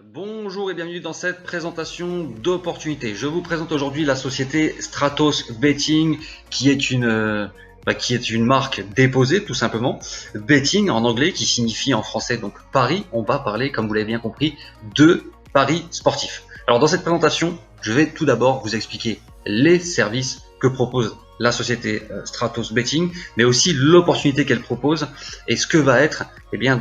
Bonjour et bienvenue dans cette présentation d'opportunités. Je vous présente aujourd'hui la société Stratos Betting qui est une marque déposée tout simplement. Betting en anglais qui signifie en français donc paris. On va parler, comme vous l'avez bien compris, de paris sportifs. Alors dans cette présentation, je vais tout d'abord vous expliquer les services que propose la société Stratos Betting, mais aussi l'opportunité qu'elle propose et ce que va être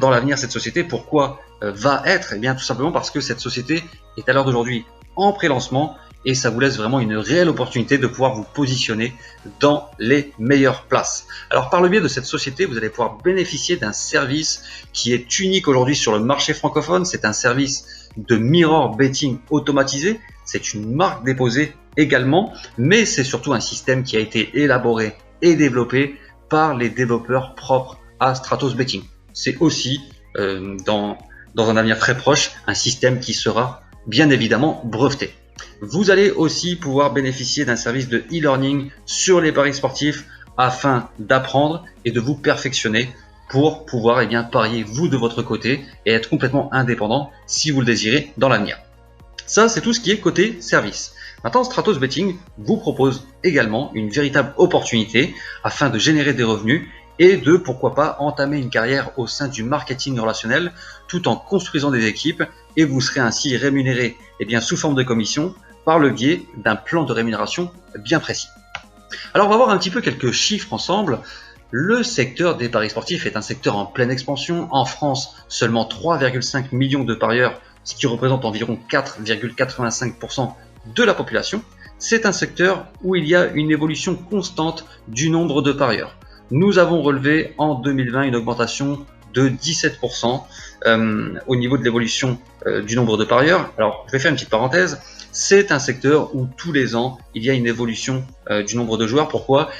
dans l'avenir cette société. Pourquoi va être tout simplement parce que cette société est à l'heure d'aujourd'hui en pré-lancement et ça vous laisse vraiment une réelle opportunité de pouvoir vous positionner dans les meilleures places. Alors par le biais de cette société, vous allez pouvoir bénéficier d'un service qui est unique aujourd'hui sur le marché francophone. C'est un service de mirror betting automatisé. C'est une marque déposée également, mais c'est surtout un système qui a été élaboré et développé par les développeurs propres à Stratos Betting. C'est aussi dans un avenir très proche un système qui sera bien évidemment breveté. Vous allez aussi pouvoir bénéficier d'un service de e-learning sur les paris sportifs afin d'apprendre et de vous perfectionner pour pouvoir parier vous de votre côté et être complètement indépendant si vous le désirez dans l'avenir. Ça, c'est tout ce qui est côté service. Maintenant, Stratos Betting vous propose également une véritable opportunité afin de générer des revenus et de, pourquoi pas, entamer une carrière au sein du marketing relationnel tout en construisant des équipes et vous serez ainsi rémunéré sous forme de commission par le biais d'un plan de rémunération bien précis. Alors, on va voir un petit peu quelques chiffres ensemble. Le secteur des paris sportifs est un secteur en pleine expansion. En France, seulement 3,5 millions de parieurs, ce qui représente environ 4,85% de la population. C'est un secteur où il y a une évolution constante du nombre de parieurs. Nous avons relevé en 2020 une augmentation de 17% au niveau de l'évolution du nombre de parieurs. Alors, je vais faire une petite parenthèse. C'est un secteur où tous les ans, il y a une évolution du nombre de joueurs. Pourquoi ?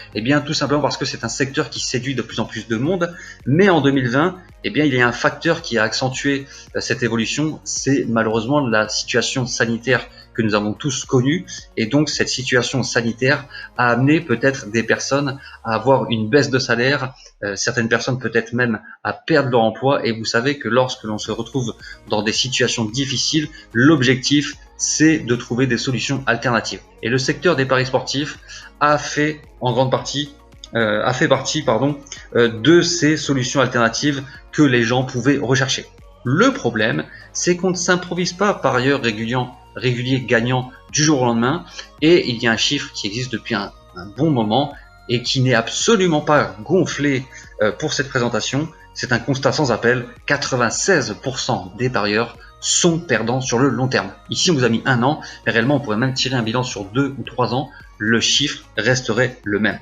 Tout simplement parce que c'est un secteur qui séduit de plus en plus de monde. Mais en 2020, il y a un facteur qui a accentué cette évolution. C'est malheureusement la situation sanitaire que nous avons tous connue. Et donc, cette situation sanitaire a amené peut-être des personnes à avoir une baisse de salaire, certaines personnes peut-être même à perdre leur emploi. Et vous savez que lorsque l'on se retrouve dans des situations difficiles, l'objectif, c'est de trouver des solutions alternatives. Et le secteur des paris sportifs a fait partie de ces solutions alternatives que les gens pouvaient rechercher. Le problème, c'est qu'on ne s'improvise pas parieur régulier gagnant du jour au lendemain, et il y a un chiffre qui existe depuis un bon moment et qui n'est absolument pas gonflé pour cette présentation. C'est un constat sans appel, 96% des parieurs sont perdants sur le long terme. Ici, on vous a mis 1 an, mais réellement, on pourrait même tirer un bilan sur 2 ou 3 ans, le chiffre resterait le même.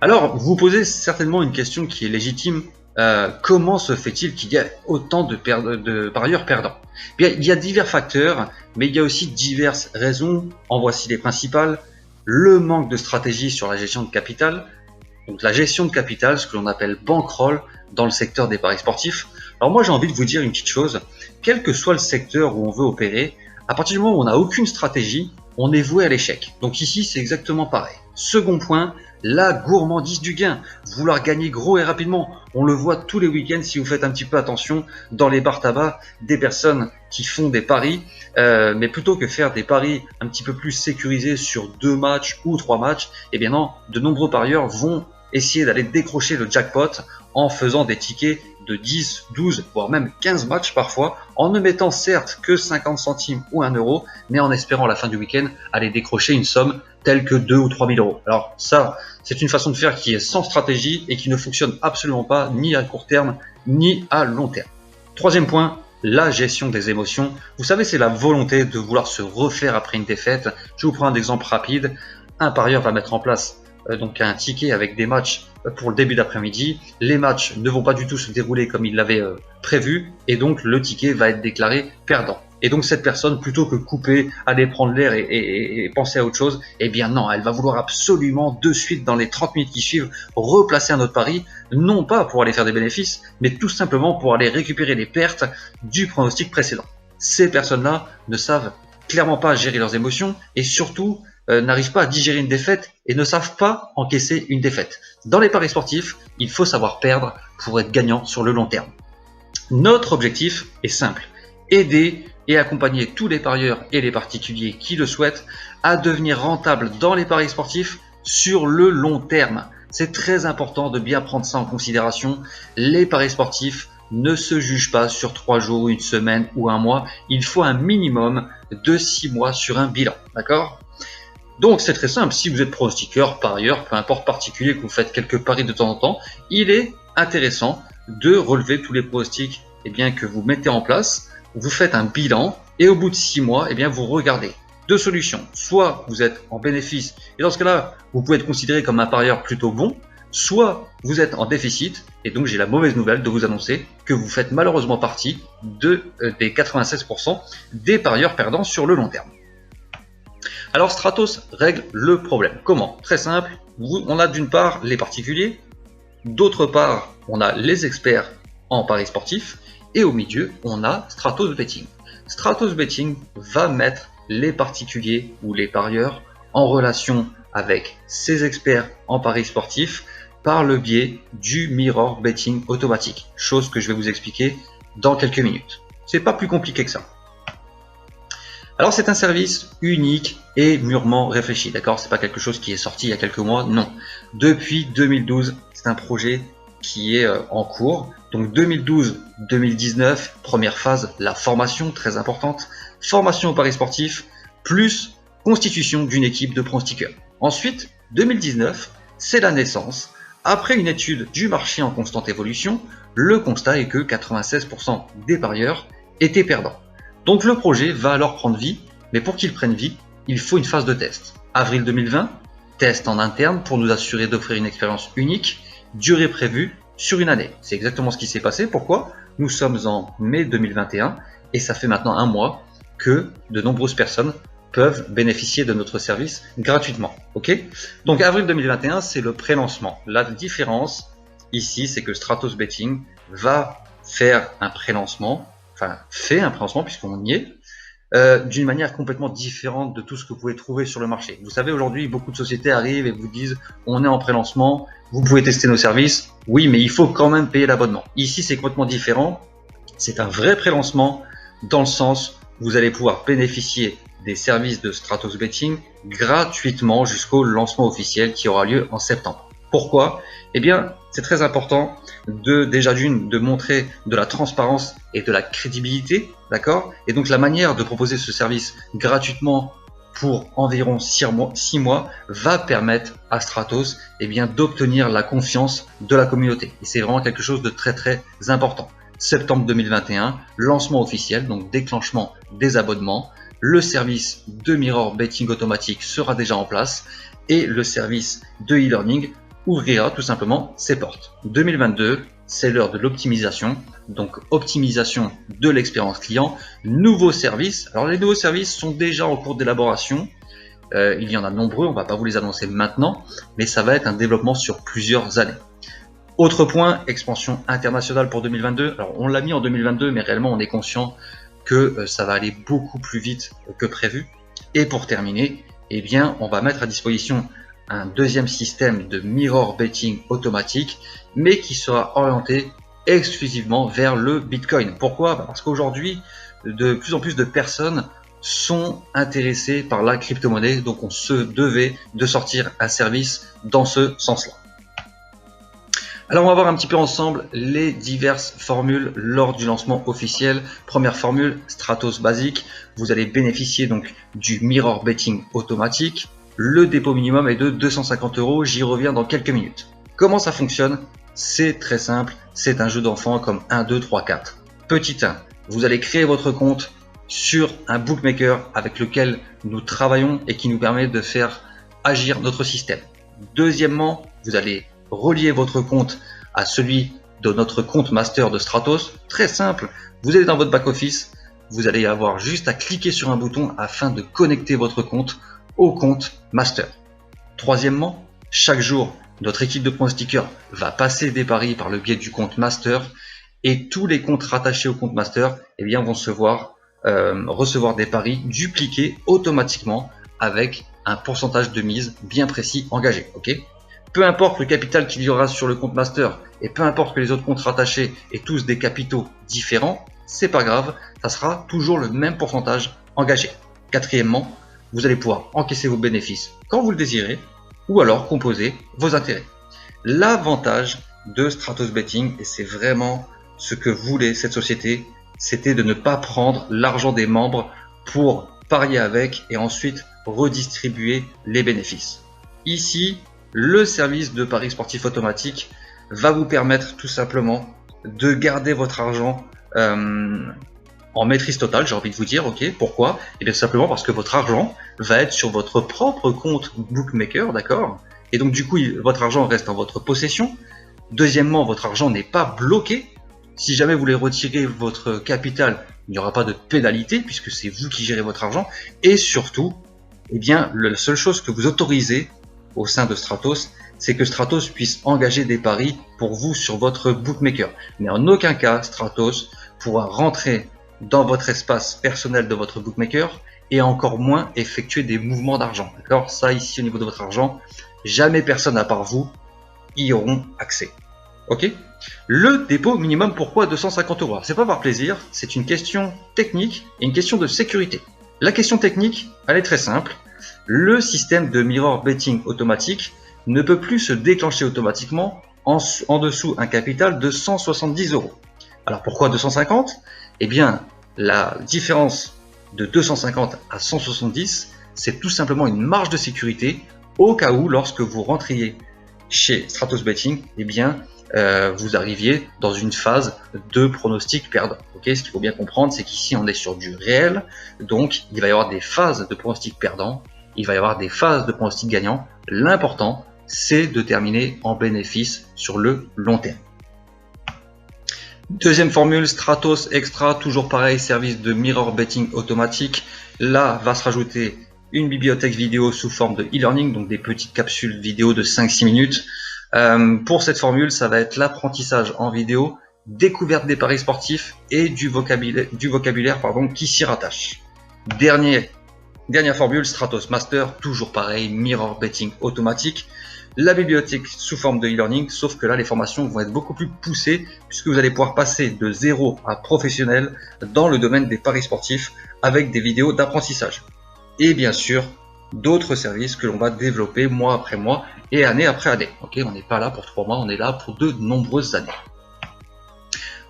Alors, vous posez certainement une question qui est légitime. Comment se fait-il qu'il y a autant de parieurs perdants ? Il y a divers facteurs, mais il y a aussi diverses raisons. En voici les principales. Le manque de stratégie sur la gestion de capital. Donc la gestion de capital, ce que l'on appelle bankroll dans le secteur des paris sportifs. Alors moi, j'ai envie de vous dire une petite chose. Quel que soit le secteur où on veut opérer, à partir du moment où on n'a aucune stratégie, on est voué à l'échec. Donc ici, c'est exactement pareil. Second point, la gourmandise du gain. Vouloir gagner gros et rapidement. On le voit tous les week-ends si vous faites un petit peu attention dans les bars tabac, des personnes qui font des paris, mais plutôt que faire des paris un petit peu plus sécurisés sur 2 matchs ou 3 matchs, non, de nombreux parieurs vont essayer d'aller décrocher le jackpot en faisant des tickets de 10, 12, voire même 15 matchs parfois, en ne mettant certes que 50 centimes ou 1 euro, mais en espérant à la fin du week-end aller décrocher une somme telle que 2 ou 3 000 euros. Alors ça, c'est une façon de faire qui est sans stratégie et qui ne fonctionne absolument pas, ni à court terme, ni à long terme. Troisième point, la gestion des émotions. Vous savez, c'est la volonté de vouloir se refaire après une défaite. Je vous prends un exemple rapide. Un parieur va mettre en place donc un ticket avec des matchs pour le début d'après-midi. Les matchs ne vont pas du tout se dérouler comme il l'avait prévu et donc le ticket va être déclaré perdant. Et donc cette personne, plutôt que couper, aller prendre l'air et penser à autre chose, non, elle va vouloir absolument de suite dans les 30 minutes qui suivent replacer un autre pari, non pas pour aller faire des bénéfices, mais tout simplement pour aller récupérer les pertes du pronostic précédent. Ces personnes-là ne savent clairement pas gérer leurs émotions et surtout n'arrivent pas à digérer une défaite et ne savent pas encaisser une défaite. Dans les paris sportifs, il faut savoir perdre pour être gagnant sur le long terme. Notre objectif est simple, aider et accompagner tous les parieurs et les particuliers qui le souhaitent à devenir rentables dans les paris sportifs sur le long terme. C'est très important de bien prendre ça en considération. Les paris sportifs ne se jugent pas sur 3 jours, une semaine ou un mois. Il faut un minimum de 6 mois sur un bilan. D'accord ? Donc c'est très simple. Si vous êtes pronostiqueur, parieur, peu importe particulier, que vous faites quelques paris de temps en temps, il est intéressant de relever tous les pronostics que vous mettez en place. Vous faites un bilan et au bout de 6 mois, vous regardez. Deux solutions. Soit vous êtes en bénéfice et dans ce cas-là, vous pouvez être considéré comme un parieur plutôt bon. Soit vous êtes en déficit et donc j'ai la mauvaise nouvelle de vous annoncer que vous faites malheureusement partie des 96% des parieurs perdants sur le long terme. Alors Stratos règle le problème. Comment ? Très simple. On a d'une part les particuliers, d'autre part on a les experts en paris sportifs et au milieu on a Stratos Betting. Stratos Betting va mettre les particuliers ou les parieurs en relation avec ces experts en paris sportifs par le biais du mirror betting automatique, chose que je vais vous expliquer dans quelques minutes. C'est pas plus compliqué que ça. Alors c'est un service unique et mûrement réfléchi, d'accord ? C'est pas quelque chose qui est sorti il y a quelques mois, non. Depuis 2012, c'est un projet qui est en cours. Donc 2012-2019, première phase, la formation, très importante. Formation au paris sportif, plus constitution d'une équipe de pronostiqueurs. Ensuite, 2019, c'est la naissance. Après une étude du marché en constante évolution, le constat est que 96% des parieurs étaient perdants. Donc le projet va alors prendre vie, mais pour qu'il prenne vie, il faut une phase de test. Avril 2020, test en interne pour nous assurer d'offrir une expérience unique, durée prévue sur une année. C'est exactement ce qui s'est passé. Pourquoi ? Nous sommes en mai 2021 et ça fait maintenant un mois que de nombreuses personnes peuvent bénéficier de notre service gratuitement. Ok ? Donc avril 2021, c'est le pré-lancement. La différence ici, c'est que Stratos Betting va faire un pré-lancement, fait un pré-lancement puisqu'on y est, d'une manière complètement différente de tout ce que vous pouvez trouver sur le marché. Vous savez, aujourd'hui, beaucoup de sociétés arrivent et vous disent on est en pré-lancement, vous pouvez tester nos services, oui, mais il faut quand même payer l'abonnement. Ici, c'est complètement différent. C'est un vrai pré-lancement dans le sens où vous allez pouvoir bénéficier des services de Stratos Betting gratuitement jusqu'au lancement officiel qui aura lieu en septembre. Pourquoi ? C'est très important de montrer de la transparence et de la crédibilité, d'accord ? Et donc la manière de proposer ce service gratuitement pour environ 6 mois va permettre à Stratos d'obtenir la confiance de la communauté. Et c'est vraiment quelque chose de très très important. Septembre 2021, lancement officiel, donc déclenchement des abonnements. Le service de Mirror Betting automatique sera déjà en place et le service de e-learning ouvrira tout simplement ses portes. 2022, c'est l'heure de l'optimisation, donc optimisation de l'expérience client, nouveaux services. Alors les nouveaux services sont déjà en cours d'élaboration, il y en a nombreux, on ne va pas vous les annoncer maintenant, mais ça va être un développement sur plusieurs années. Autre point, expansion internationale pour 2022. Alors on l'a mis en 2022, mais réellement on est conscient que ça va aller beaucoup plus vite que prévu. Et pour terminer, on va mettre à disposition un deuxième système de mirror betting automatique, mais qui sera orienté exclusivement vers le Bitcoin. Pourquoi ? Parce qu'aujourd'hui, de plus en plus de personnes sont intéressées par la crypto-monnaie, donc on se devait de sortir un service dans ce sens-là. Alors on va voir un petit peu ensemble les diverses formules lors du lancement officiel. Première formule, Stratos basique. Vous allez bénéficier donc du mirror betting automatique. Le dépôt minimum est de 250 €. J'y reviens dans quelques minutes. Comment ça fonctionne ? C'est très simple. C'est un jeu d'enfant comme 1, 2, 3, 4. Petit 1, vous allez créer votre compte sur un bookmaker avec lequel nous travaillons et qui nous permet de faire agir notre système. Deuxièmement, vous allez relier votre compte à celui de notre compte master de Stratos. Très simple, vous allez dans votre back-office, vous allez avoir juste à cliquer sur un bouton afin de connecter votre compte au compte master. Troisièmement, chaque jour, notre équipe de pronostiqueurs va passer des paris par le biais du compte master et tous les comptes rattachés au compte master vont recevoir des paris dupliqués automatiquement avec un pourcentage de mise bien précis engagé. Okay ? Peu importe le capital qu'il y aura sur le compte master et peu importe que les autres comptes rattachés aient tous des capitaux différents, c'est pas grave, ça sera toujours le même pourcentage engagé. Quatrièmement, vous allez pouvoir encaisser vos bénéfices quand vous le désirez ou alors composer vos intérêts. L'avantage de Stratos Betting, et c'est vraiment ce que voulait cette société, c'était de ne pas prendre l'argent des membres pour parier avec et ensuite redistribuer les bénéfices. Ici, le service de paris sportif automatique va vous permettre tout simplement de garder votre argent en maîtrise totale, j'ai envie de vous dire. Ok, pourquoi? Et bien tout simplement parce que votre argent va être sur votre propre compte bookmaker, d'accord? Et donc du coup, votre argent reste en votre possession. Deuxièmement, votre argent n'est pas bloqué. Si jamais vous voulez retirer votre capital, il n'y aura pas de pénalité puisque c'est vous qui gérez votre argent. Et surtout, eh bien, la seule chose que vous autorisez au sein de Stratos, c'est que Stratos puisse engager des paris pour vous sur votre bookmaker. Mais en aucun cas, Stratos pourra rentrer dans votre espace personnel de votre bookmaker et encore moins effectuer des mouvements d'argent. D'accord? Ça, ici, au niveau de votre argent, jamais personne à part vous y auront accès. Ok? Le dépôt minimum, pourquoi 250 €? C'est pas par plaisir, c'est une question technique et une question de sécurité. La question technique, elle est très simple. Le système de mirror betting automatique ne peut plus se déclencher automatiquement en dessous un capital de 170 €. Alors pourquoi 250? Eh bien, la différence de 250 à 170, c'est tout simplement une marge de sécurité au cas où, lorsque vous rentriez chez Stratos Betting, eh bien, vous arriviez dans une phase de pronostic perdant. Okay, ce qu'il faut bien comprendre, c'est qu'ici on est sur du réel, donc il va y avoir des phases de pronostic perdant, il va y avoir des phases de pronostic gagnant. L'important, c'est de terminer en bénéfice sur le long terme. Deuxième formule, Stratos Extra, toujours pareil, service de mirror betting automatique. Là va se rajouter une bibliothèque vidéo sous forme de e-learning, donc des petites capsules vidéo de 5-6 minutes. Pour cette formule, ça va être l'apprentissage en vidéo, découverte des paris sportifs et du vocabulaire qui s'y rattache. Dernière formule, Stratos Master, toujours pareil, mirror betting automatique. La bibliothèque sous forme de e-learning, sauf que là les formations vont être beaucoup plus poussées puisque vous allez pouvoir passer de zéro à professionnel dans le domaine des paris sportifs avec des vidéos d'apprentissage. Et bien sûr, d'autres services que l'on va développer mois après mois et année après année. Okay, on n'est pas là pour 3 mois, on est là pour de nombreuses années.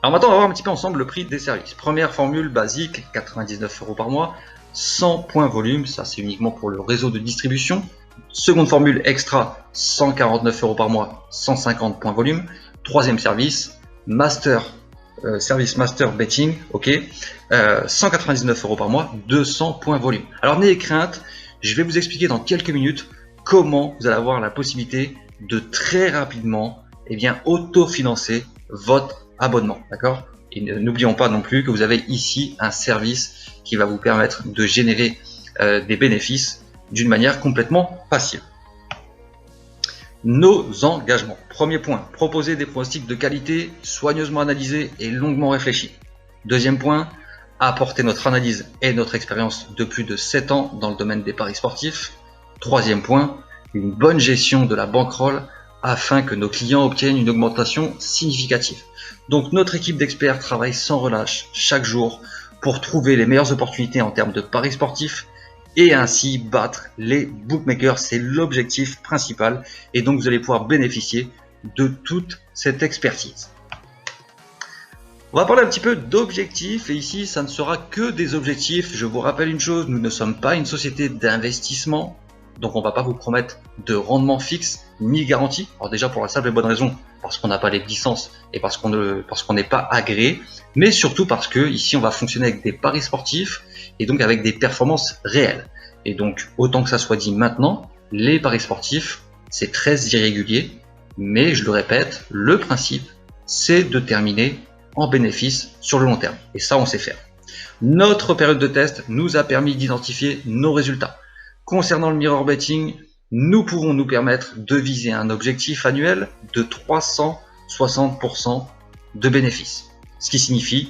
Alors maintenant, on va voir un petit peu ensemble le prix des services. Première formule basique, 99 € par mois, 100 points volume, ça c'est uniquement pour le réseau de distribution. Seconde formule extra, 149 € par mois, 150 points volume. Troisième service, service Master Betting, ok, 199 € par mois, 200 points volume. Alors n'ayez crainte, je vais vous expliquer dans quelques minutes comment vous allez avoir la possibilité de très rapidement autofinancer votre abonnement, d'accord? Et n'oublions pas non plus que vous avez ici un service qui va vous permettre de générer des bénéfices d'une manière complètement passive. Nos engagements. Premier point, proposer des pronostics de qualité, soigneusement analysés et longuement réfléchis. Deuxième point, apporter notre analyse et notre expérience de plus de 7 ans dans le domaine des paris sportifs. Troisième point, une bonne gestion de la bankroll afin que nos clients obtiennent une augmentation significative. Donc notre équipe d'experts travaille sans relâche chaque jour pour trouver les meilleures opportunités en termes de paris sportifs et ainsi battre les bookmakers. C'est l'objectif principal et donc vous allez pouvoir bénéficier de toute cette expertise. On va parler un petit peu d'objectifs et ici ça ne sera que des objectifs. Je vous rappelle une chose, nous ne sommes pas une société d'investissement, donc on ne va pas vous promettre de rendement fixe ni garantie. Alors déjà pour la simple et bonne raison, parce qu'on n'a pas les licences et parce qu'on n'est pas agréé, mais surtout parce que ici on va fonctionner avec des paris sportifs et donc avec des performances réelles. Et donc autant que ça soit dit maintenant, les paris sportifs c'est très irrégulier, mais je le répète, le principe c'est de terminer en bénéfice sur le long terme. Et ça on sait faire. Notre période de test nous a permis d'identifier nos résultats. Concernant le mirror betting, nous pouvons nous permettre de viser un objectif annuel de 360% de bénéfices. Ce qui signifie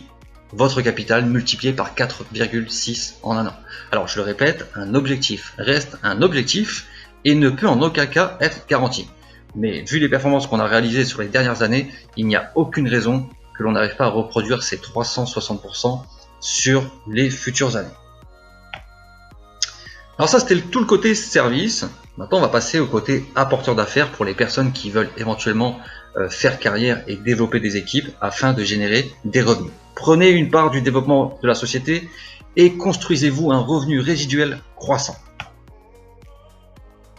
votre capital multiplié par 4,6 en un an. Alors je le répète, un objectif reste un objectif et ne peut en aucun cas être garanti. Mais vu les performances qu'on a réalisées sur les dernières années, il n'y a aucune raison que l'on n'arrive pas à reproduire ces 360% sur les futures années. Alors ça, c'était tout le côté service. Maintenant, on va passer au côté apporteur d'affaires pour les personnes qui veulent éventuellement faire carrière et développer des équipes afin de générer des revenus. Prenez une part du développement de la société et construisez-vous un revenu résiduel croissant.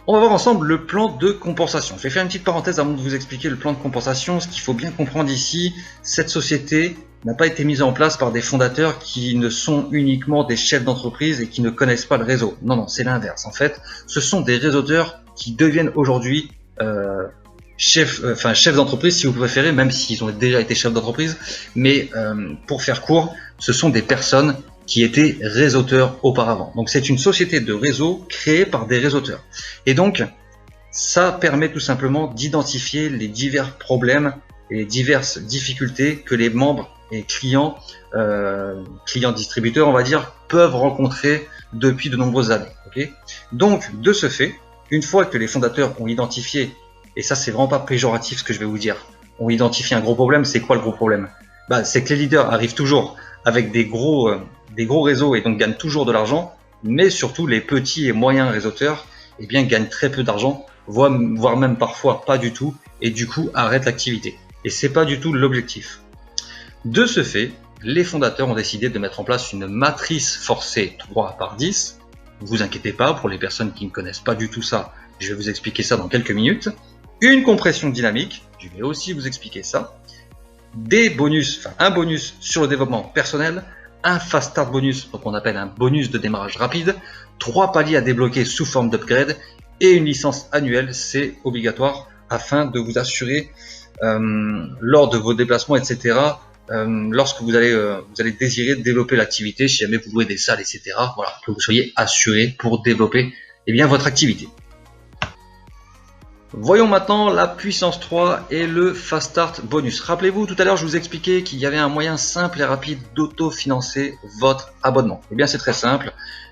On va voir ensemble le plan de compensation. Je vais faire une petite parenthèse avant de vous expliquer le plan de compensation. Ce qu'il faut bien comprendre ici, cette société n'a pas été mise en place par des fondateurs qui ne sont uniquement des chefs d'entreprise et qui ne connaissent pas le réseau. Non, non, c'est l'inverse. En fait, ce sont des réseauteurs qui deviennent aujourd'hui chefs d'entreprise, si vous préférez, même s'ils ont déjà été chefs d'entreprise. Mais pour faire court, ce sont des personnes qui étaient réseauteurs auparavant. Donc c'est une société de réseau créée par des réseauteurs. Et donc, ça permet tout simplement d'identifier les divers problèmes et les diverses difficultés que les membres et clients distributeurs, on va dire, peuvent rencontrer depuis de nombreuses années. Okay, donc, de ce fait, une fois que les fondateurs ont identifié, et ça c'est vraiment pas péjoratif ce que je vais vous dire, ont identifié un gros problème, c'est quoi le gros problème? C'est que les leaders arrivent toujours avec des gros réseaux et donc gagnent toujours de l'argent, mais surtout les petits et moyens réseauteurs gagnent très peu d'argent, voire même parfois pas du tout, et du coup arrêtent l'activité. Et c'est pas du tout l'objectif. De ce fait, les fondateurs ont décidé de mettre en place une matrice forcée 3/10. Ne vous inquiétez pas, pour les personnes qui ne connaissent pas du tout ça, je vais vous expliquer ça dans quelques minutes. Une compression dynamique, je vais aussi vous expliquer ça. Des bonus, un bonus sur le développement personnel, un fast start bonus, donc on appelle un bonus de démarrage rapide, 3 paliers à débloquer sous forme d'upgrade et une licence annuelle, c'est obligatoire afin de vous assurer lors de vos déplacements, etc. Lorsque vous allez désirer développer l'activité, si jamais vous louez des salles, etc. Voilà, que vous soyez assuré pour développer votre activité. Voyons maintenant la puissance 3 et le Fast Start bonus. Rappelez-vous, tout à l'heure, je vous expliquais qu'il y avait un moyen simple et rapide d'autofinancer votre abonnement. Eh bien, c'est très simple.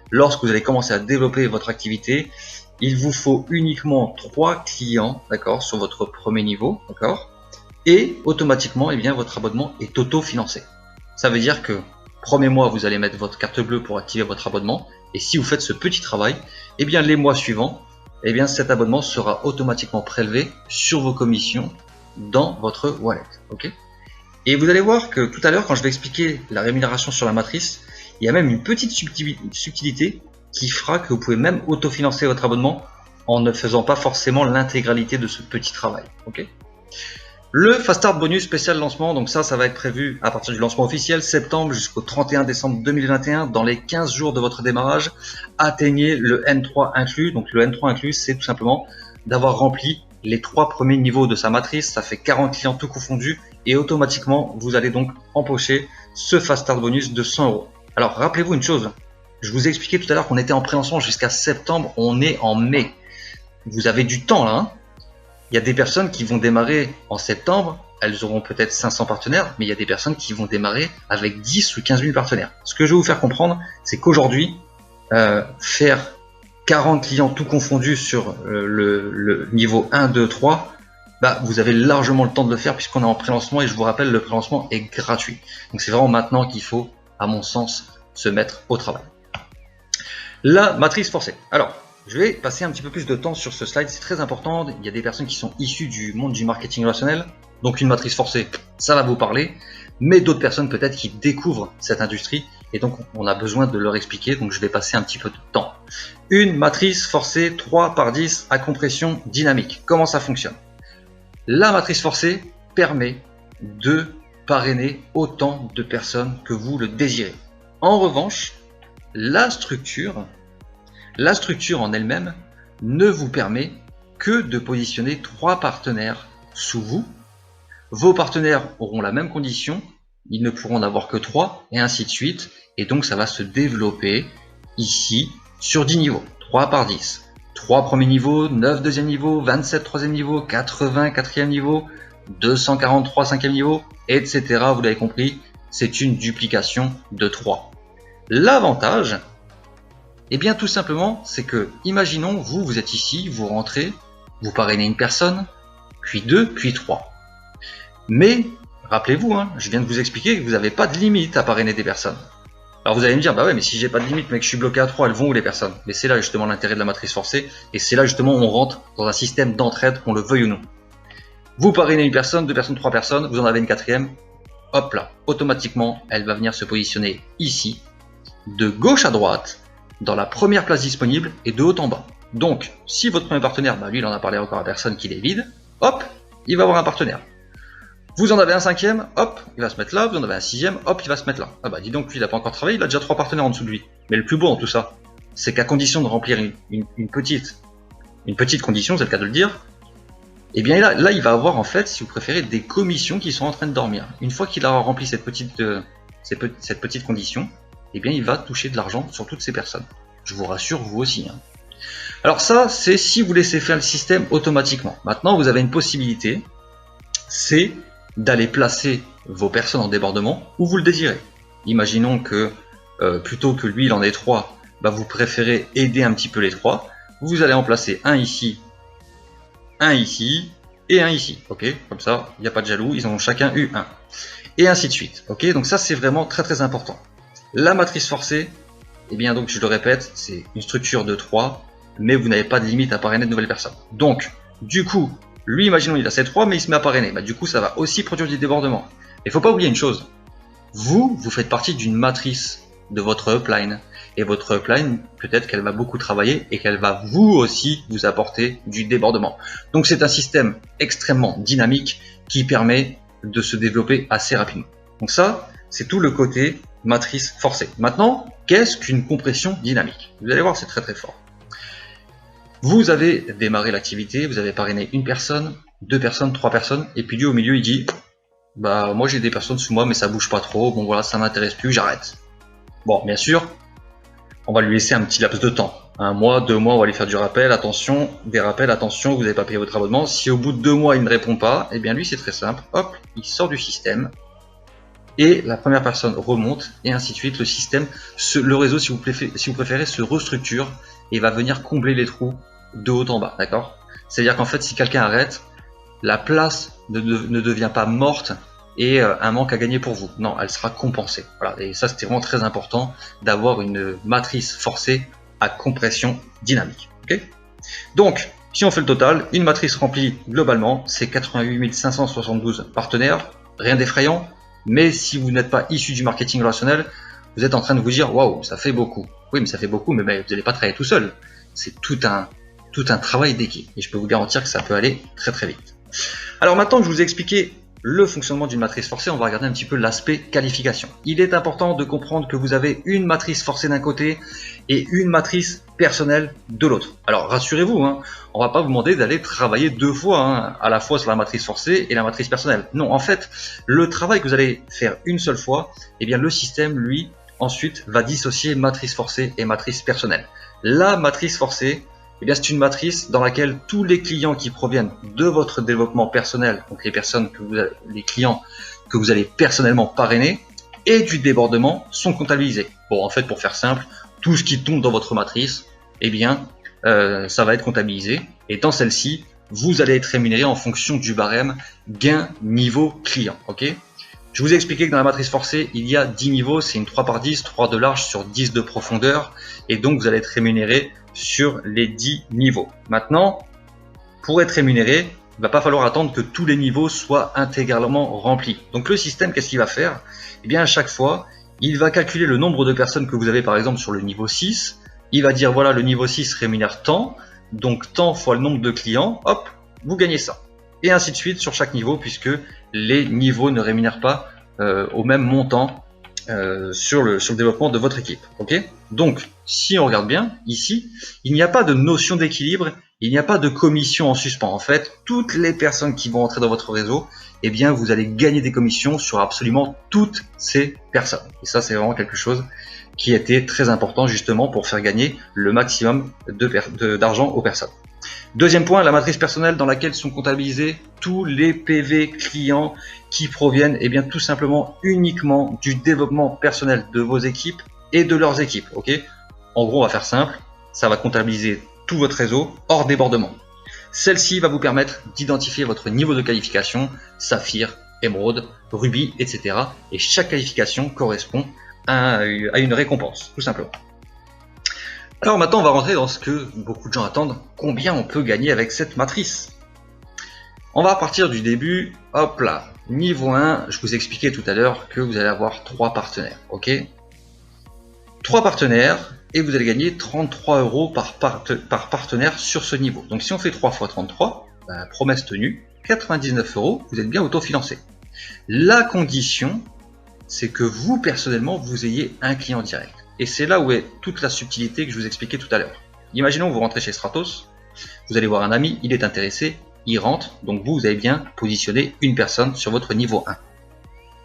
Lorsque vous allez commencer à développer votre activité, il vous faut uniquement 3 clients, d'accord, sur votre premier niveau, d'accord, et automatiquement, votre abonnement est autofinancé. Ça veut dire que premier mois, vous allez mettre votre carte bleue pour activer votre abonnement, et si vous faites ce petit travail, les mois suivants, cet abonnement sera automatiquement prélevé sur vos commissions dans votre wallet. Okay, et vous allez voir que tout à l'heure, quand je vais expliquer la rémunération sur la matrice, il y a même une petite subtilité qui fera que vous pouvez même autofinancer votre abonnement en ne faisant pas forcément l'intégralité de ce petit travail. Okay, le Fast Start bonus spécial lancement, donc ça va être prévu à partir du lancement officiel, septembre jusqu'au 31 décembre 2021. Dans les 15 jours de votre démarrage, atteignez le N3 inclus. Donc le N3 inclus, c'est tout simplement d'avoir rempli les 3 premiers niveaux de sa matrice. Ça fait 40 clients tout confondus et automatiquement, vous allez donc empocher ce Fast Start bonus de 100 €. Alors rappelez-vous une chose, je vous ai expliqué tout à l'heure qu'on était en pré-lancement jusqu'à septembre, on est en mai. Vous avez du temps là, hein. Il y a des personnes qui vont démarrer en septembre, elles auront peut-être 500 partenaires, mais il y a des personnes qui vont démarrer avec 10 ou 15 000 partenaires. Ce que je vais vous faire comprendre, c'est qu'aujourd'hui, faire 40 clients tout confondus sur le niveau 1, 2, 3, vous avez largement le temps de le faire puisqu'on est en pré-lancement et je vous rappelle, le pré-lancement est gratuit. Donc c'est vraiment maintenant qu'il faut, à mon sens, se mettre au travail. La matrice forcée. Alors, je vais passer un petit peu plus de temps sur ce slide, c'est très important. Il y a des personnes qui sont issues du monde du marketing relationnel, donc une matrice forcée, ça va vous parler, mais d'autres personnes peut-être qui découvrent cette industrie, et donc on a besoin de leur expliquer, donc je vais passer un petit peu de temps. Une matrice forcée 3/10 à compression dynamique. Comment ça fonctionne? La matrice forcée permet de parrainer autant de personnes que vous le désirez. En revanche, la structure en elle-même ne vous permet que de positionner 3 partenaires sous vous. Vos partenaires auront la même condition, ils ne pourront en avoir que 3 et ainsi de suite. Et donc ça va se développer ici sur 10 niveaux, 3/10. 3 premiers niveaux, 9 deuxième niveau, 27 troisième niveau, 80 quatrième niveau, 243 cinquième niveau, etc. Vous l'avez compris, c'est une duplication de 3. L'avantage, tout simplement, c'est que, imaginons, vous êtes ici, vous rentrez, vous parrainez une personne, puis 2, puis 3. Mais, rappelez-vous, hein, je viens de vous expliquer que vous n'avez pas de limite à parrainer des personnes. Alors vous allez me dire, bah ouais, mais si j'ai pas de limite, mais que je suis bloqué à 3, elles vont où les personnes? Mais c'est là justement l'intérêt de la matrice forcée, et c'est là justement où on rentre dans un système d'entraide, qu'on le veuille ou non. Vous parrainez une personne, 2 personnes, 3 personnes, vous en avez une 4e, hop là, automatiquement, elle va venir se positionner ici, de gauche à droite, dans la première place disponible et de haut en bas. Donc, si votre premier partenaire, bah lui il en a parlé encore à personne qu'il est vide, hop, il va avoir un partenaire. Vous en avez un 5e, hop, il va se mettre là, vous en avez un 6e, hop, il va se mettre là. Ah bah dis donc, lui il n'a pas encore travaillé, il a déjà 3 partenaires en dessous de lui. Mais le plus beau en tout ça, c'est qu'à condition de remplir une petite condition, c'est le cas de le dire, et bien là il va avoir en fait, si vous préférez, des commissions qui sont en train de dormir. Une fois qu'il aura rempli cette petite condition, et bien il va toucher de l'argent sur toutes ces personnes. Je vous rassure, vous aussi. Hein. Alors ça, c'est si vous laissez faire le système automatiquement. Maintenant, vous avez une possibilité, c'est d'aller placer vos personnes en débordement où vous le désirez. Imaginons que plutôt que lui il en ait 3, bah, vous préférez aider un petit peu les 3. Vous allez en placer un ici et un ici. Ok, comme ça, il n'y a pas de jaloux, ils en ont chacun eu un. Et ainsi de suite. Ok, donc ça c'est vraiment très très important. La matrice forcée, eh bien donc je le répète, c'est une structure de 3, mais vous n'avez pas de limite à parrainer de nouvelles personnes. Donc, du coup, lui, imaginons il a ses 3, mais il se met à parrainer. Bah, du coup, ça va aussi produire du débordement. Il ne faut pas oublier une chose. Vous faites partie d'une matrice de votre upline. Et votre upline, peut-être qu'elle va beaucoup travailler et qu'elle va vous aussi vous apporter du débordement. Donc c'est un système extrêmement dynamique qui permet de se développer assez rapidement. Donc ça, c'est tout le côté matrice forcée. Maintenant, qu'est-ce qu'une compression dynamique? Vous allez voir, c'est très très fort. Vous avez démarré l'activité, vous avez parrainé une personne, 2 personnes, 3 personnes, et puis lui au milieu il dit bah moi j'ai des personnes sous moi mais ça bouge pas trop, bon voilà ça m'intéresse plus, j'arrête. Bon bien sûr, on va lui laisser un petit laps de temps. 1 mois, 2 mois, on va lui faire du rappel, attention, des rappels, attention, vous n'avez pas payé votre abonnement. Si au bout de 2 mois il ne répond pas, et bien lui c'est très simple, hop, il sort du système, et la première personne remonte, et ainsi de suite, le système, le réseau si vous préférez, se restructure, et va venir combler les trous de haut en bas, d'accord? C'est-à-dire qu'en fait si quelqu'un arrête, la place ne devient pas morte, et un manque à gagner pour vous. Non, elle sera compensée. Voilà. Et ça, c'était vraiment très important d'avoir une matrice forcée à compression dynamique. Okay, donc, si on fait le total, une matrice remplie globalement, c'est 88 572 partenaires. Rien d'effrayant, mais si vous n'êtes pas issu du marketing relationnel, vous êtes en train de vous dire waouh, ça fait beaucoup. Oui, mais ça fait beaucoup, mais vous n'allez pas travailler tout seul. C'est tout un travail d'équipe. Et je peux vous garantir que ça peut aller très très vite. Alors maintenant que je vous ai expliqué le fonctionnement d'une matrice forcée, on va regarder un petit peu l'aspect qualification. Il est important de comprendre que vous avez une matrice forcée d'un côté et une matrice personnelle de l'autre. Alors rassurez-vous, hein, on ne va pas vous demander d'aller travailler 2 fois, hein, à la fois sur la matrice forcée et la matrice personnelle. Non, en fait, le travail que vous allez faire une seule fois, eh bien le système, lui, ensuite, va dissocier matrice forcée et matrice personnelle. La matrice forcée, eh bien, c'est une matrice dans laquelle tous les clients qui proviennent de votre développement personnel, donc les clients que vous allez personnellement parrainer, et du débordement sont comptabilisés. Bon, en fait, pour faire simple, tout ce qui tombe dans votre matrice, eh bien, ça va être comptabilisé. Et dans celle-ci, vous allez être rémunéré en fonction du barème gain niveau client. Ok ? Je vous ai expliqué que dans la matrice forcée, il y a 10 niveaux, c'est une 3 par 10, 3 de large sur 10 de profondeur, et donc vous allez être rémunéré sur les 10 niveaux. Maintenant, pour être rémunéré, il ne va pas falloir attendre que tous les niveaux soient intégralement remplis. Donc le système, qu'est-ce qu'il va faire? Eh bien, à chaque fois, il va calculer le nombre de personnes que vous avez par exemple sur le niveau 6, il va dire voilà, le niveau 6 rémunère tant, donc tant fois le nombre de clients, hop, vous gagnez ça. Et ainsi de suite sur chaque niveau, puisque les niveaux ne rémunèrent pas au même montant sur le développement de votre équipe. Okay, donc, si on regarde bien, ici, il n'y a pas de notion d'équilibre, il n'y a pas de commission en suspens. En fait, toutes les personnes qui vont entrer dans votre réseau, eh bien, vous allez gagner des commissions sur absolument toutes ces personnes. Et ça, c'est vraiment quelque chose qui était très important justement pour faire gagner le maximum d'argent aux personnes. Deuxième point, la matrice personnelle dans laquelle sont comptabilisés tous les PV clients qui proviennent eh bien, tout simplement uniquement du développement personnel de vos équipes et de leurs équipes. Okay, en gros, on va faire simple, ça va comptabiliser tout votre réseau hors débordement. Celle-ci va vous permettre d'identifier votre niveau de qualification, saphir, émeraude, rubis, etc. Et chaque qualification correspond à une récompense, tout simplement. Alors maintenant, on va rentrer dans ce que beaucoup de gens attendent. Combien on peut gagner avec cette matrice? On va partir du début. Hop là. Niveau 1, je vous expliquais tout à l'heure que vous allez avoir 3 partenaires. Ok, 3 partenaires et vous allez gagner 33 € par partenaire sur ce niveau. Donc si on fait 3 fois 33, promesse tenue, 99 €, vous êtes bien autofinancé. La condition, c'est que vous, personnellement, vous ayez un client direct. Et c'est là où est toute la subtilité que je vous expliquais tout à l'heure. Imaginons que vous rentrez chez Stratos, vous allez voir un ami, il est intéressé, il rentre, donc vous avez bien positionné une personne sur votre niveau 1.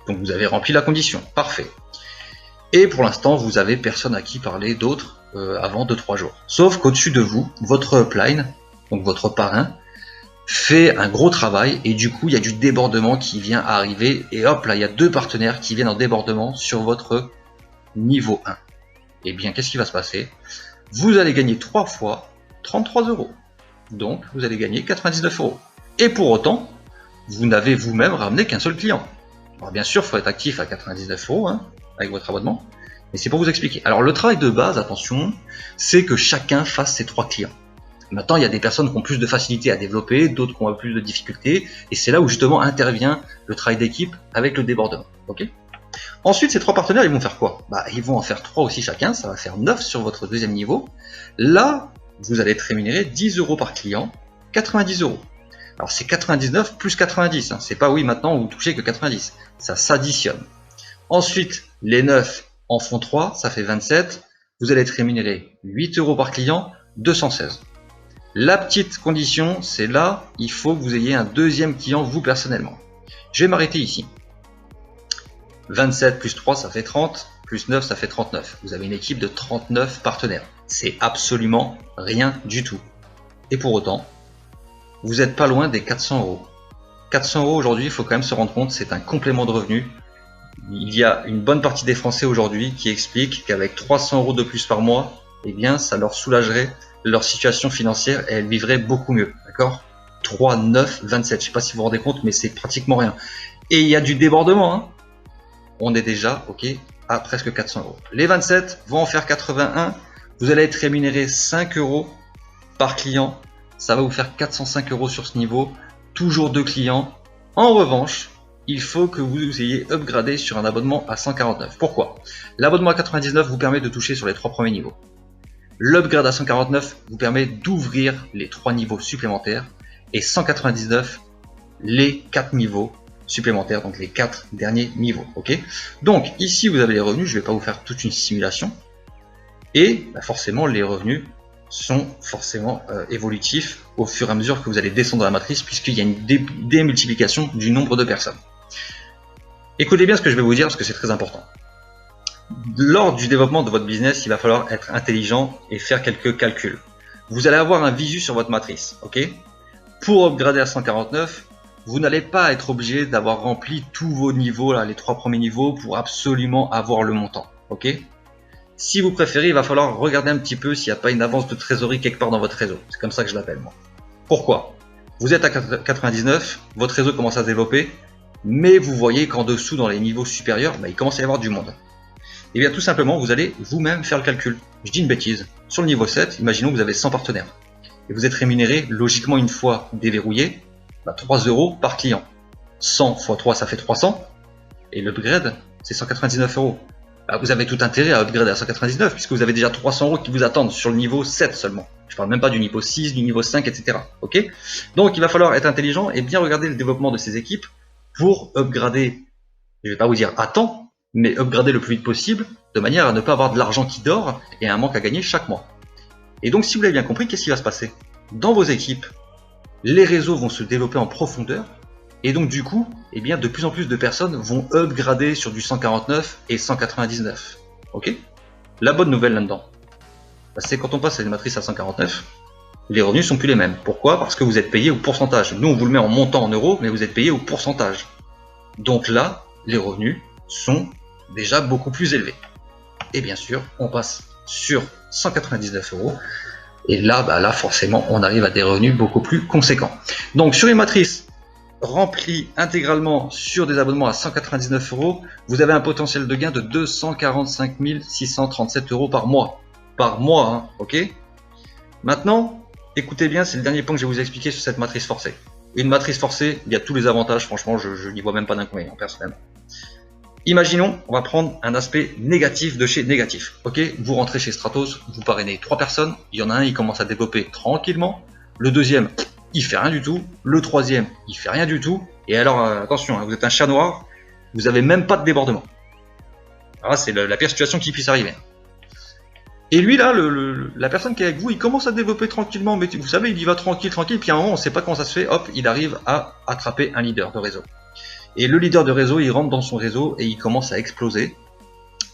Donc vous avez rempli la condition, parfait. Et pour l'instant, vous avez personne à qui parler d'autre avant 2-3 jours. Sauf qu'au-dessus de vous, votre upline, donc votre parrain, fait un gros travail et du coup, il y a du débordement qui vient arriver et hop là, il y a 2 partenaires qui viennent en débordement sur votre niveau 1. Et bien, qu'est-ce qui va se passer? Vous allez gagner 3 fois 33 €. Donc, vous allez gagner 99 €. Et pour autant, vous n'avez vous-même ramené qu'un seul client. Alors bien sûr, il faut être actif à 99 € hein, avec votre abonnement. Mais c'est pour vous expliquer. Alors le travail de base, attention, c'est que chacun fasse ses 3 clients. Maintenant, il y a des personnes qui ont plus de facilité à développer, d'autres qui ont plus de difficultés. Et c'est là où justement intervient le travail d'équipe avec le débordement. Okay, ensuite, ces 3 partenaires, ils vont faire quoi? Ils vont en faire 3 aussi chacun, ça va faire 9 sur votre deuxième niveau. Là, vous allez être rémunéré 10 € par client, 90 €. Alors c'est 99 plus 90, hein. C'est pas oui maintenant vous touchez que 90, ça s'additionne. Ensuite, les 9 en font 3, ça fait 27, vous allez être rémunéré 8 € par client, 216. La petite condition, c'est là, il faut que vous ayez un deuxième client vous personnellement. Je vais m'arrêter ici. 27 plus 3, ça fait 30, plus 9, ça fait 39. Vous avez une équipe de 39 partenaires. C'est absolument rien du tout. Et pour autant, vous n'êtes pas loin des 400 €. 400 € aujourd'hui, il faut quand même se rendre compte, c'est un complément de revenu. Il y a une bonne partie des Français aujourd'hui qui expliquent qu'avec 300 € de plus par mois, eh bien, ça leur soulagerait leur situation financière et elles vivraient beaucoup mieux. D'accord ? 3, 9, 27. Je ne sais pas si vous vous rendez compte, mais c'est pratiquement rien. Et il y a du débordement. Hein. On est déjà à presque 400 €. Les 27 vont en faire 81. Vous allez être rémunéré 5 € par client. Ça va vous faire 405 € sur ce niveau. Toujours 2 clients. En revanche, il faut que vous ayez upgradé sur un abonnement à 149. Pourquoi? L'abonnement à 99 vous permet de toucher sur les 3 premiers niveaux. L'upgrade à 149 vous permet d'ouvrir les 3 niveaux supplémentaires. Et 199, les 4 niveaux supplémentaires, donc les 4 derniers niveaux. Donc ici vous avez les revenus, je ne vais pas vous faire toute une simulation. Et forcément les revenus sont forcément évolutifs au fur et à mesure que vous allez descendre dans la matrice, puisqu'il y a une démultiplication du nombre de personnes. Écoutez bien ce que je vais vous dire parce que c'est très important. Lors du développement de votre business, il va falloir être intelligent et faire quelques calculs. Vous allez avoir un visu sur votre matrice. Pour upgrader à 149, vous n'allez pas être obligé d'avoir rempli tous vos niveaux, là, les 3 premiers niveaux, pour absolument avoir le montant. Si vous préférez, il va falloir regarder un petit peu s'il n'y a pas une avance de trésorerie quelque part dans votre réseau. C'est comme ça que je l'appelle moi. Pourquoi? Vous êtes à 99, votre réseau commence à se développer, mais vous voyez qu'en dessous, dans les niveaux supérieurs, il commence à y avoir du monde. Et bien tout simplement, vous allez vous-même faire le calcul. Je dis une bêtise. Sur le niveau 7, imaginons que vous avez 100 partenaires. Et vous êtes rémunéré, logiquement, une fois déverrouillé, 3 € par client. 100 x 3, ça fait 300. Et l'upgrade, c'est 199 €. Vous avez tout intérêt à upgrader à 199 puisque vous avez déjà 300 € qui vous attendent sur le niveau 7 seulement. Je parle même pas du niveau 6, du niveau 5, etc. Donc il va falloir être intelligent et bien regarder le développement de ces équipes pour upgrader, je vais pas vous dire à temps, mais upgrader le plus vite possible de manière à ne pas avoir de l'argent qui dort et un manque à gagner chaque mois. Et donc si vous l'avez bien compris, qu'est-ce qui va se passer? Dans vos équipes, les réseaux vont se développer en profondeur. Et donc du coup, de plus en plus de personnes vont upgrader sur du 149 et 199. La bonne nouvelle là-dedans, c'est quand on passe à une matrice à 149, les revenus sont plus les mêmes. Pourquoi? Parce que vous êtes payé au pourcentage. Nous, on vous le met en montant en euros, mais vous êtes payé au pourcentage. Donc là, les revenus sont déjà beaucoup plus élevés. Et bien sûr, on passe sur 199 €. Et là, forcément, on arrive à des revenus beaucoup plus conséquents. Donc sur une matrice rempli intégralement sur des abonnements à 199 €, vous avez un potentiel de gain de 245 637 € par mois. Par mois, hein, ok? Maintenant, écoutez bien, c'est le dernier point que je vais vous expliquer sur cette matrice forcée. Une matrice forcée, il y a tous les avantages, franchement, je n'y vois même pas d'inconvénient personnellement. Imaginons, on va prendre un aspect négatif de chez négatif. Ok, vous rentrez chez Stratos, vous parrainez 3 personnes, il y en a un, il commence à développer tranquillement, le deuxième, il fait rien du tout, le troisième, il fait rien du tout, et alors attention, hein, vous êtes un chat noir, vous avez même pas de débordement. Alors c'est la pire situation qui puisse arriver. Et lui là, la personne qui est avec vous, il commence à développer tranquillement, mais vous savez, il y va tranquille, puis à un moment, on ne sait pas comment ça se fait, hop, il arrive à attraper un leader de réseau. Et le leader de réseau, il rentre dans son réseau et il commence à exploser.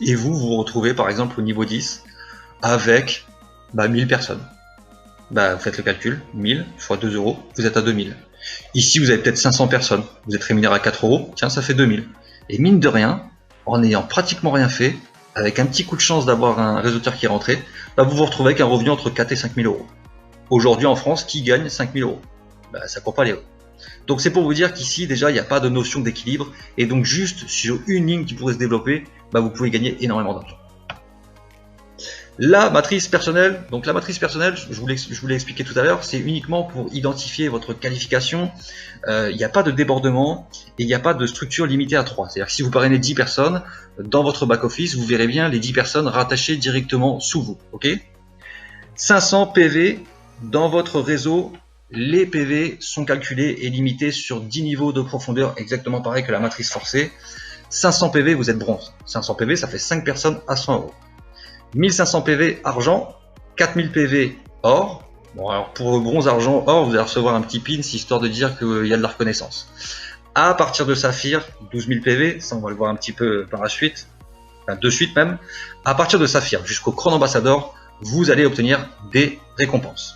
Et vous vous retrouvez par exemple au niveau 10 avec 1000 personnes. Vous faites le calcul, 1000 x 2 €, vous êtes à 2000. Ici, vous avez peut-être 500 personnes, vous êtes rémunéré à 4 €, tiens, ça fait 2000. Et mine de rien, en n'ayant pratiquement rien fait, avec un petit coup de chance d'avoir un réseauteur qui est rentré, vous vous retrouvez avec un revenu entre 4 et 5000 €. Aujourd'hui en France, qui gagne 5000 €? Ça court pas les rues. Donc c'est pour vous dire qu'ici déjà il n'y a pas de notion d'équilibre et donc juste sur une ligne qui pourrait se développer, vous pouvez gagner énormément d'argent. La matrice personnelle, donc la matrice personnelle, je vous l'ai expliqué tout à l'heure, c'est uniquement pour identifier votre qualification. Il n'y a pas de débordement et il n'y a pas de structure limitée à 3. C'est-à-dire que si vous parrainez 10 personnes, dans votre back-office, vous verrez bien les 10 personnes rattachées directement sous vous. Ok, 500 PV dans votre réseau. Les PV sont calculés et limités sur 10 niveaux de profondeur, exactement pareil que la matrice forcée. 500 PV, vous êtes bronze. 500 PV, ça fait 5 personnes à 100 €. 1500 PV argent, 4000 PV or. Bon, alors pour bronze, argent, or, vous allez recevoir un petit pin, histoire de dire qu'il y a de la reconnaissance. À partir de saphir, 12 000 PV, ça on va le voir un petit peu par la suite, enfin de suite même. À partir de saphir jusqu'au Chron Ambassador, vous allez obtenir des récompenses.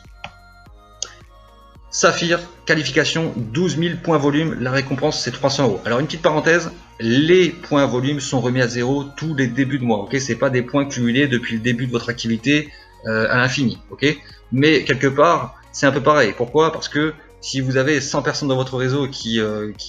Saphir, qualification, 12 000 points volume, la récompense c'est 300 €. Alors une petite parenthèse, les points volume sont remis à zéro tous les débuts de mois, ok? C'est pas des points cumulés depuis le début de votre activité à l'infini, ok? Mais quelque part, c'est un peu pareil. Pourquoi? Parce que si vous avez 100 personnes dans votre réseau qui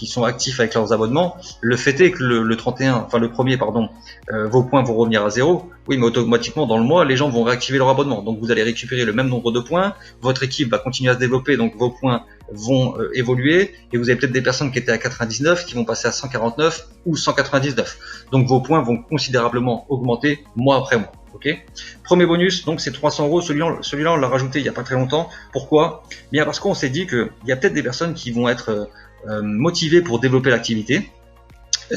sont actifs avec leurs abonnements, le fait est que le 31, enfin le premier, pardon, vos points vont revenir à zéro. Oui, mais automatiquement dans le mois, les gens vont réactiver leur abonnement. Donc vous allez récupérer le même nombre de points. Votre équipe va continuer à se développer, donc vos points vont évoluer. Et vous avez peut-être des personnes qui étaient à 99 qui vont passer à 149 ou 199. Donc vos points vont considérablement augmenter mois après mois. Okay, premier bonus, donc c'est 300 €. Celui-là, on l'a rajouté il n'y a pas très longtemps. Pourquoi? Bien parce qu'on s'est dit qu'il y a peut-être des personnes qui vont être motivées pour développer l'activité,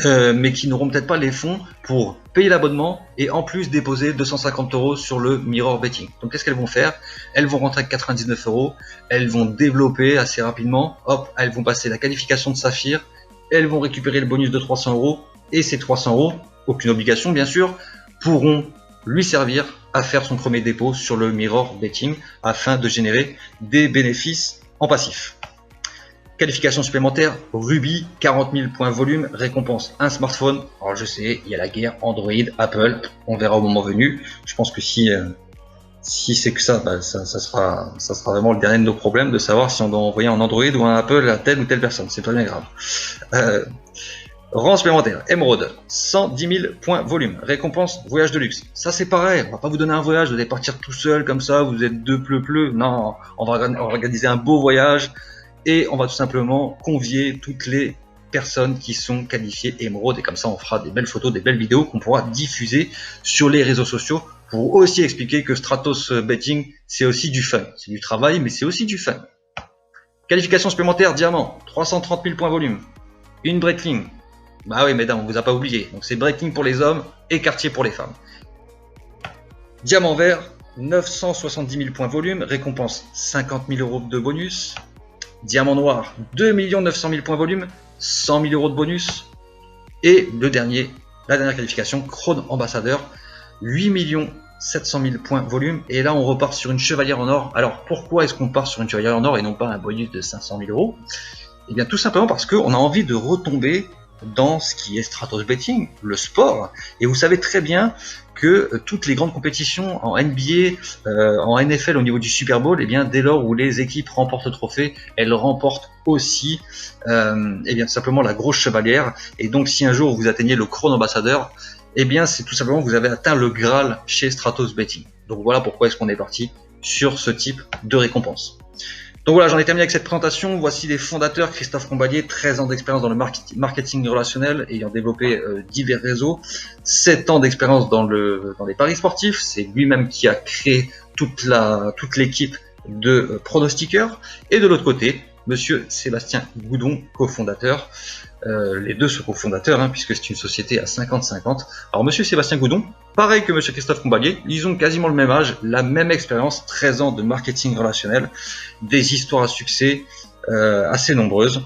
mais qui n'auront peut-être pas les fonds pour payer l'abonnement et en plus déposer 250 € sur le Mirror Betting. Donc qu'est-ce qu'elles vont faire? Elles vont rentrer avec 99 €, elles vont développer assez rapidement, hop, elles vont passer la qualification de Saphir, elles vont récupérer le bonus de 300 € et ces 300 €, aucune obligation bien sûr, pourront lui servir à faire son premier dépôt sur le Mirror Betting afin de générer des bénéfices en passif. Qualification supplémentaire, Ruby, 40 000 points volume, récompense un smartphone. Alors je sais, il y a la guerre Android, Apple, on verra au moment venu. Je pense que si c'est que ça, ça sera vraiment le dernier de nos problèmes de savoir si on doit envoyer un Android ou un Apple à telle ou telle personne. C'est pas bien grave. Rang supplémentaire, Emerald, 110 000 points volume, récompense voyage de luxe. Ça c'est pareil, on va pas vous donner un voyage, vous allez partir tout seul comme ça, vous êtes deux pleu. Non, on va organiser un beau voyage et on va tout simplement convier toutes les personnes qui sont qualifiées Emerald et comme ça on fera des belles photos, des belles vidéos qu'on pourra diffuser sur les réseaux sociaux pour aussi expliquer que Stratos Betting c'est aussi du fun, c'est du travail mais c'est aussi du fun. Qualification supplémentaire, diamant, 330 000 points volume, une breakling. Bah oui, mesdames, on vous a pas oublié. Donc c'est breaking pour les hommes et quartier pour les femmes. Diamant vert, 970 000 points volume, récompense 50 000 € de bonus. Diamant noir, 2 900 000 points volume, 100 000 € de bonus. Et la dernière qualification, Chron Ambassadeur, 8 700 000 points volume. Et là, on repart sur une chevalière en or. Alors pourquoi est-ce qu'on part sur une chevalière en or et non pas un bonus de 500 000 €? Eh bien tout simplement parce qu'on a envie de retomber dans ce qui est Stratos Betting, le sport, et vous savez très bien que toutes les grandes compétitions en NBA, en NFL au niveau du Super Bowl, eh bien dès lors où les équipes remportent le trophée, elles remportent aussi eh bien simplement la grosse chevalière. Et donc si un jour vous atteignez le Crown Ambassadeur, eh bien c'est tout simplement que vous avez atteint le Graal chez Stratos Betting. Donc voilà pourquoi est-ce qu'on est parti sur ce type de récompense. Donc voilà, j'en ai terminé avec cette présentation. Voici les fondateurs: Christophe Combalier, 13 ans d'expérience dans le marketing relationnel, ayant développé divers réseaux, 7 ans d'expérience dans les paris sportifs. C'est lui-même qui a créé toute l'équipe de pronostiqueurs. Et de l'autre côté, monsieur Sébastien Goudon, cofondateur. Les deux sont cofondateurs, puisque c'est une société à 50-50. Alors monsieur Sébastien Goudon, pareil que monsieur Christophe Combalier, ils ont quasiment le même âge, la même expérience, 13 ans de marketing relationnel, des histoires à succès assez nombreuses.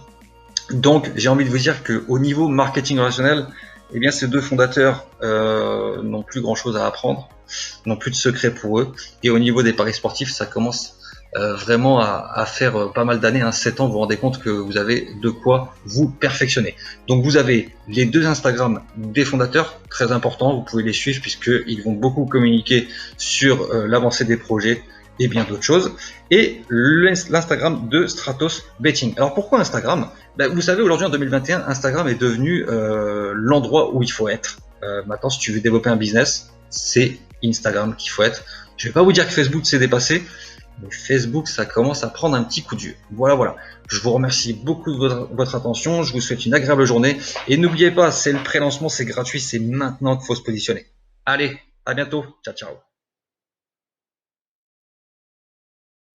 Donc j'ai envie de vous dire qu'au niveau marketing relationnel, eh bien ces deux fondateurs n'ont plus grand chose à apprendre, n'ont plus de secret pour eux. Et au niveau des paris sportifs, ça commence vraiment à faire pas mal d'années, 7 ans, vous vous rendez compte que vous avez de quoi vous perfectionner. Donc vous avez les deux Instagram des fondateurs, très importants, vous pouvez les suivre puisqu'ils vont beaucoup communiquer sur l'avancée des projets et bien d'autres choses, et l'Instagram de Stratos Betting. Alors pourquoi Instagram? Vous savez, aujourd'hui en 2021, Instagram est devenu l'endroit où il faut être. Maintenant, si tu veux développer un business, c'est Instagram qu'il faut être. Je vais pas vous dire que Facebook s'est dépassé, mais Facebook, ça commence à prendre un petit coup dur. Voilà. Je vous remercie beaucoup de votre attention. Je vous souhaite une agréable journée. Et n'oubliez pas, c'est le pré-lancement, c'est gratuit, c'est maintenant qu'il faut se positionner. Allez, à bientôt. Ciao.